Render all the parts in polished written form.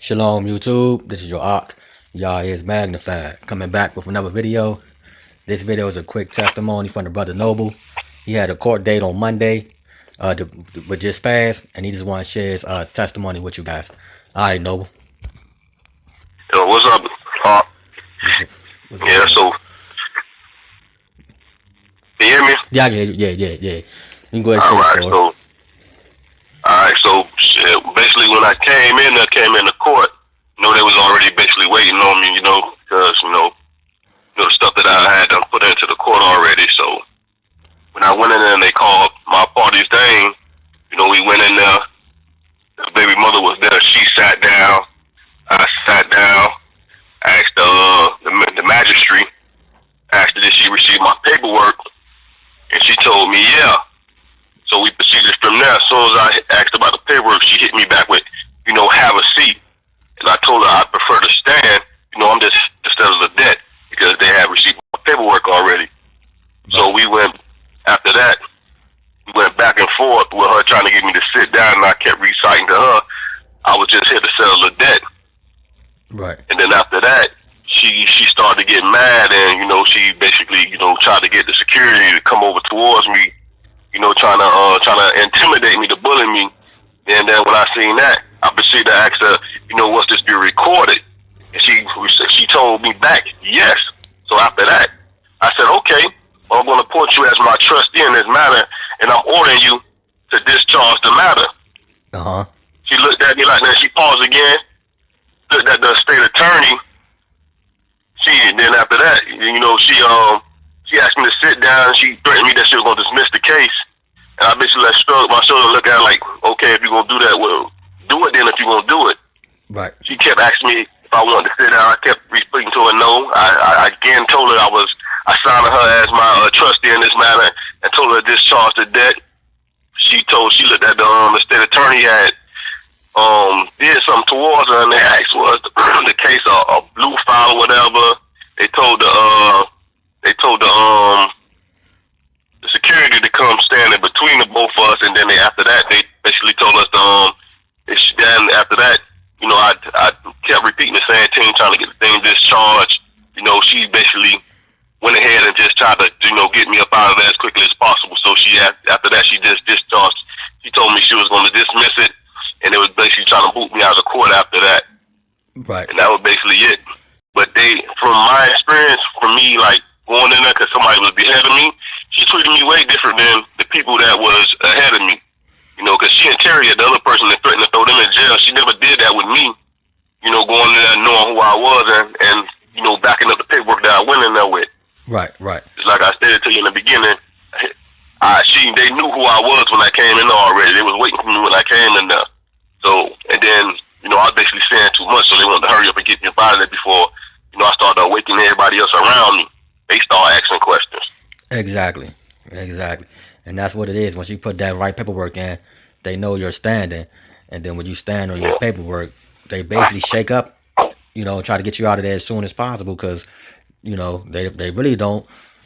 Shalom YouTube, this is your Ark. Y'all is Magnified, coming back with another video. This video is a quick testimony from the brother Noble. He had a court date on Monday, but just passed, and he just want to share his testimony with you guys. Alright, Noble. Yo, what's up? Yeah, so, can you hear me? Yeah, yeah. You can go ahead and share the story. Alright, so, shit, basically when I came in the court, they was already basically waiting on me, because, the stuff that I had done put into the court already. So, when I went in there and they called my party's name, we went in there, the baby mother was there, she sat down, I sat down, asked the magistrate, asked her did she receive my paperwork, and she told me yeah. So we proceeded from there. As soon as I asked about the paperwork, she hit me back with, have a seat. And I told her I prefer to stand, I'm just instead of the debt, because they have received my paperwork already. So we went, after that, we went back and forth with her trying to get me to sit down, and I kept reciting to her, I was just here to settle the debt. Right. And then after that, she started to get mad, and, she basically, tried to get the security to come over towards me, trying to intimidate me, to bully me. And then when I seen that, I proceeded to ask her, what's this be recorded? And she told me back, yes. So after that, I said, okay, well, I'm going to appoint you as my trustee in this matter, and I'm ordering you to discharge the matter. Uh-huh. She looked at me like that. She paused again, looked at the state attorney. And then after that, she asked me to sit down. She threatened me that she was going to dismiss the case. And I basically shrugged my shoulder and looked at her like, okay, if you're going to do that, well, do it then if you're going to do it. Right. She kept asking me if I wanted to sit down. I kept speaking to her no. I again told her I signed her as my trustee in this matter and told her to discharge the debt. She looked at the state attorney had did something towards her, and they asked was the case a blue file or whatever. They told the security to come stand in between the both of us, and then after that they basically told us then after that, I kept repeating the same thing, trying to get the thing discharged. She basically went ahead and just tried to get me up out of there as quickly as possible. So after that she just discharged. She told me she was going to dismiss it, and it was basically trying to boot me out of the court after that. Right. And that was basically it. But from my experience, for me, like going in there because somebody was ahead of me, she treated me way different than the people that was ahead of me. Because she interrogated the other person and threatened to throw them in jail. She never did that with me. Going in there knowing who I was and backing up the paperwork that I went in there with. Right. It's like I stated to you in the beginning. They knew who I was when I came in there already. They was waiting for me when I came in there. So, and then, I was basically saying too much, so they wanted to hurry up and get me up out of there before, I started awakening everybody else around me. They start asking questions. Exactly. And that's what it is. Once you put that right paperwork in, they know you're standing. And then when you stand on your paperwork, they basically shake up, try to get you out of there as soon as possible because, they really don't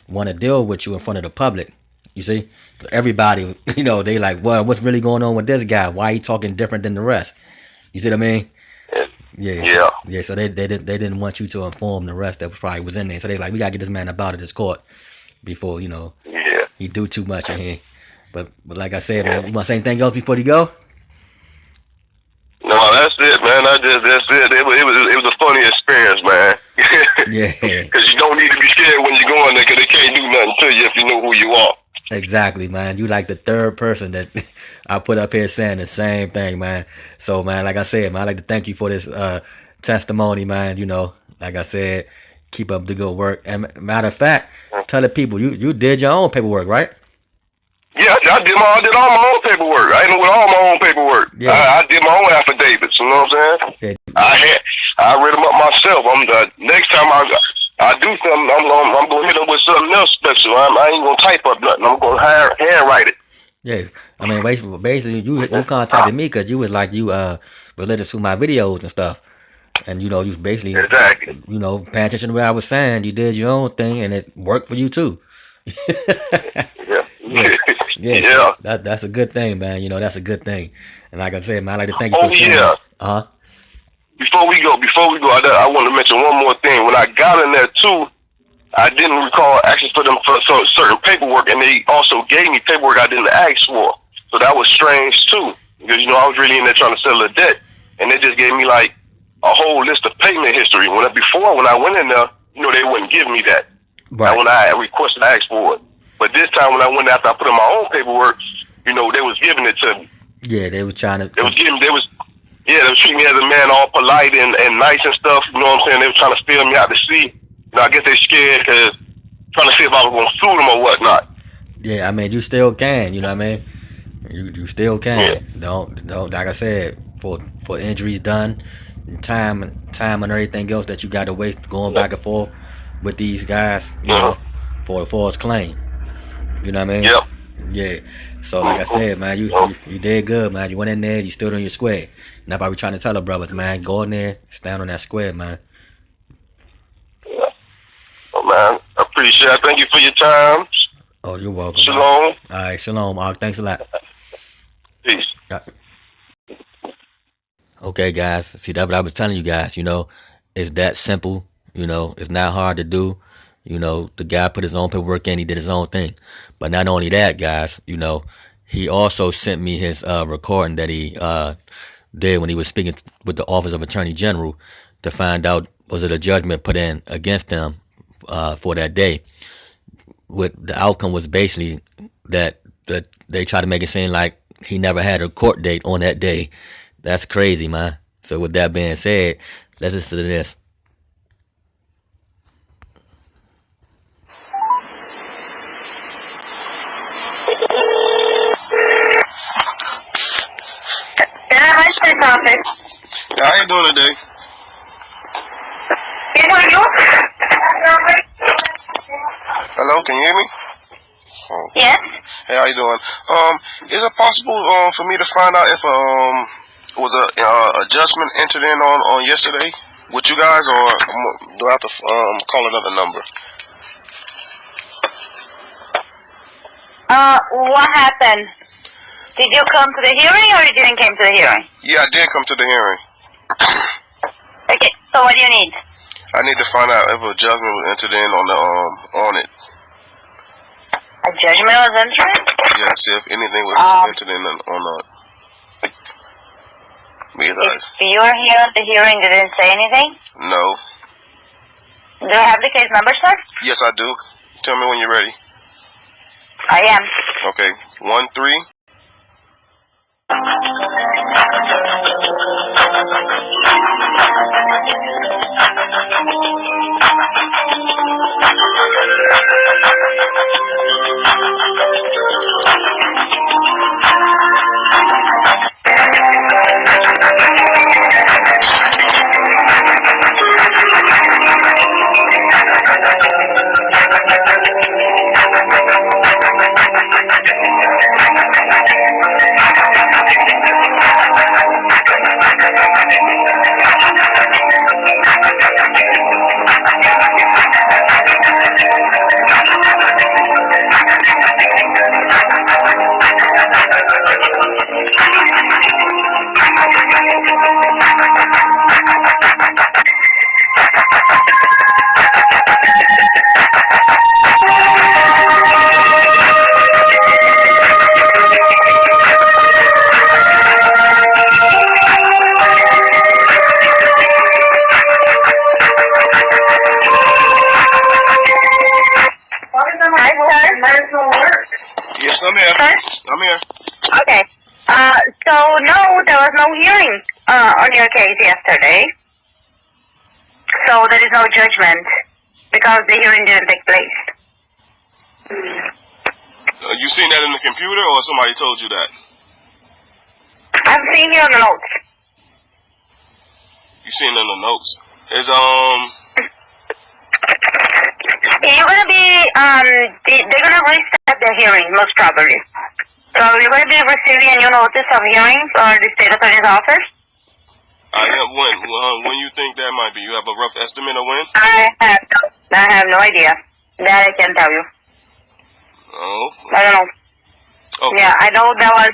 want to deal with you in front of the public. You see? Everybody, they like, well, what's really going on with this guy? Why he talking different than the rest? You see what I mean? Yeah. So they didn't want you to inform the rest that probably was in there. So they like, we gotta get this man up out of this court before he do too much in here. But like I said, man, you want to say anything else before you go? No, that's it, man. That's it. It was a funny experience, man. Yeah. Because you don't need to be scared when you go in there, because they can't do nothing to you if you know who you are. Exactly, man. You like the third person that I put up here saying the same thing, man. So, man, like I said, man, I'd like to thank you for this testimony, man. Like I said, keep up the good work. And matter of fact, tell the people you did your own paperwork, right? Yeah, I did all my own paperwork. I ended with all my own paperwork. Yeah. I did my own affidavits. You know what I'm saying? Yeah. I read them up myself. Next time I do something, I'm gonna hit up with something else special. I ain't gonna type up nothing. I'm gonna handwrite it. Yeah, I mean, basically, you contacted me because you was like related to my videos and stuff, and you basically exactly paying attention to what I was saying. You did your own thing, and it worked for you too. Yeah. That's a good thing, man. That's a good thing. And like I said, man, I'd like to thank you for sharing. before we go, I want to mention one more thing. When I got in there too, I didn't recall asking for them for certain paperwork, and they also gave me paperwork I didn't ask for. So that was strange too, because I was really in there trying to settle a debt, and they just gave me like a whole list of payment history. When I went in there, they wouldn't give me that. Right. When I requested, I asked for it. But this time when I went after I put in my own paperwork, they was giving it to me. Yeah, they were trying to. They was treating me as a man, all polite and nice and stuff. You know what I'm saying? They were trying to steal me out to sea. I guess they scared because trying to see if I was going to sue them or whatnot. Yeah, I mean, you still can. You know what I mean? You still can. Yeah. Don't. Like I said, for injuries done, and time and everything else that you got to waste going back and forth with these guys. For a false claim. You know what I mean? Yep. Yeah. So like I said, man, you did good, man. You went in there, you stood on your square. And that's why we trying to tell the brothers, man, go in there, stand on that square, man. Oh, man, I appreciate it. Thank you for your time. Oh, you're welcome. Shalom. Man. All right, shalom, Ark. Thanks a lot. Peace. Yeah. Okay, guys. See, that's what I was telling you guys. It's that simple. It's not hard to do. The guy put his own paperwork in. He did his own thing. But not only that, guys, he also sent me his recording that he did when he was speaking with the Office of Attorney General to find out was it a judgment put in against him for that day. With the outcome was basically that they tried to make it seem like he never had a court date on that day. That's crazy, man. So with that being said, let's listen to this. Office. Yeah, how you doing today? Good, are you? Hello, can you hear me? Oh. Yes. Hey, how you doing? Is it possible for me to find out if was a adjustment entered in on yesterday with you guys, or do I have to call another number? What happened? Did you come to the hearing or you didn't come to the hearing? Yeah, I did come to the hearing. Okay, so what do you need? I need to find out if a judgment was entered in on it. A judgment was entered? Yeah, see if anything was entered in on If you were here at the hearing, they didn't say anything? No. Do you have the case number, sir? Yes, I do. Tell me when you're ready. I am. Okay, 13. Yes, I'm here. Sir? I'm here. Okay. So no, there was no hearing on your case yesterday. So there is no judgment because the hearing didn't take place. You seen that in the computer, or somebody told you that? I'm seeing here on the notes. You seen it in the notes? Is You're gonna be they're gonna restart the hearing most probably. So you're gonna be receiving a new notice of hearing for the state attorney's office. I have when you think that might be? You have a rough estimate of when? I have no idea. That I can't tell you. Oh. I don't know. Okay. Yeah, I know that was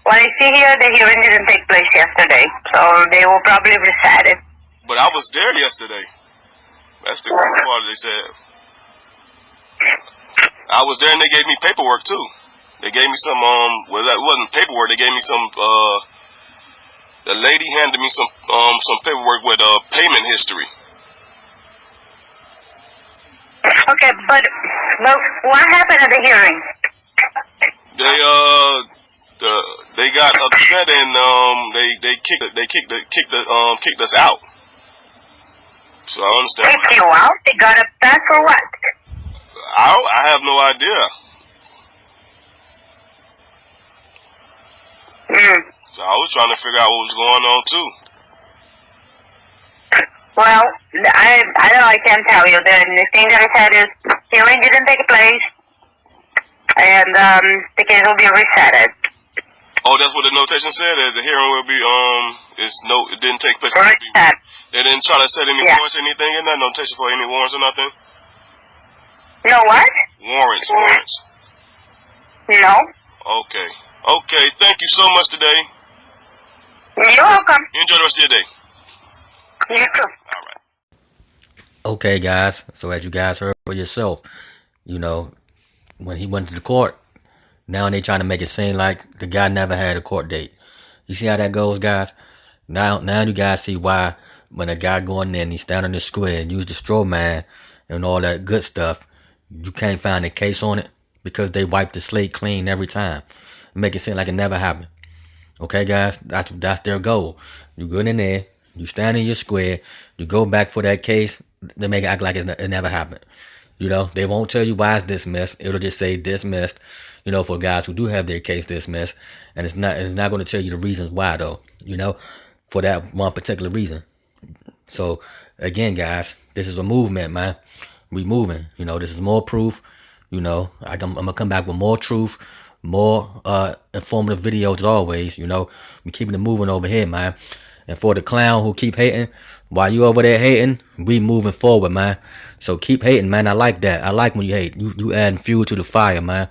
What I see here, the hearing didn't take place yesterday, so they will probably reset it. But I was there yesterday. That's the part they said. I was there and they gave me paperwork too. They gave me some well, that wasn't paperwork. They gave me some the lady handed me some paperwork with payment history. Okay, but what happened at the hearing? They got upset and they kicked us out. So I understand. Kicked you out? They got upset for what? I have no idea. So I was trying to figure out what was going on too. Well, I don't know, I can't tell you. The thing that I said is hearing didn't take place and the case will be resetted. Oh, that's what the notation said, that the hearing will be it didn't take place. Reset. They didn't try to set any Yeah. warrants or anything in that notation for any warrants or nothing? No what? Warrants. No. Okay. Okay, thank you so much today. You're welcome. Enjoy the rest of your day. You too. All right. Okay, guys. So as you guys heard for yourself, you know, when he went to the court, now they trying to make it seem like the guy never had a court date. You see how that goes, guys? Now you guys see why when a guy going in, he stand on the square and use the straw man and all that good stuff, you can't find a case on it because they wipe the slate clean every time. Make it seem like it never happened. Okay, guys, that's their goal. You go in there, you stand in your square, you go back for that case, they make it act like it never happened. You know, they won't tell you why it's dismissed. It'll just say dismissed, you know, for guys who do have their case dismissed. And it's not going to tell you the reasons why, though, you know, for that one particular reason. So, again, guys, this is a movement, man. We moving. You know, this is more proof. You know, I'm going to come back with more truth, more informative videos as always. You know, we keeping it moving over here, man. And for the clown who keep hating, while you over there hating, we moving forward, man. So keep hating, man. I like that. I like when you hate. You adding fuel to the fire, man.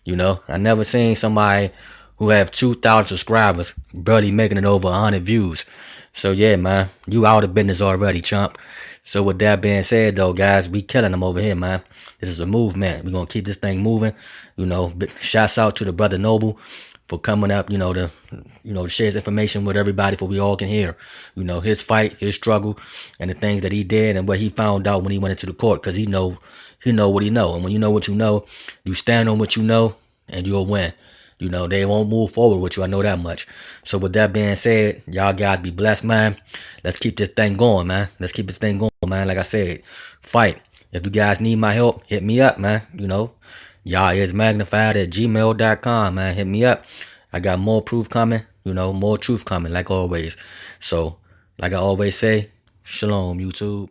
You know, I never seen somebody who have 2,000 subscribers barely making it over 100 views. So yeah, man, you out of business already, chump. So with that being said, though, guys, we killing them over here, man. This is a movement. We're gonna keep this thing moving. You know, shouts out to the brother Noble for coming up, you know, to share his information with everybody for we all can hear, you know, his fight, his struggle, and the things that he did and what he found out when he went into the court, because he know what he know. And when you know what you know, you stand on what you know and you'll win. You know, they won't move forward with you. I know that much. So with that being said, y'all guys be blessed, man. Let's keep this thing going, man. Let's keep this thing going, man. Like I said, fight. If you guys need my help, hit me up, man. You know, y'all is magnified at gmail.com, man. Hit me up. I got more proof coming, you know, more truth coming, like always. So, like I always say, shalom, YouTube.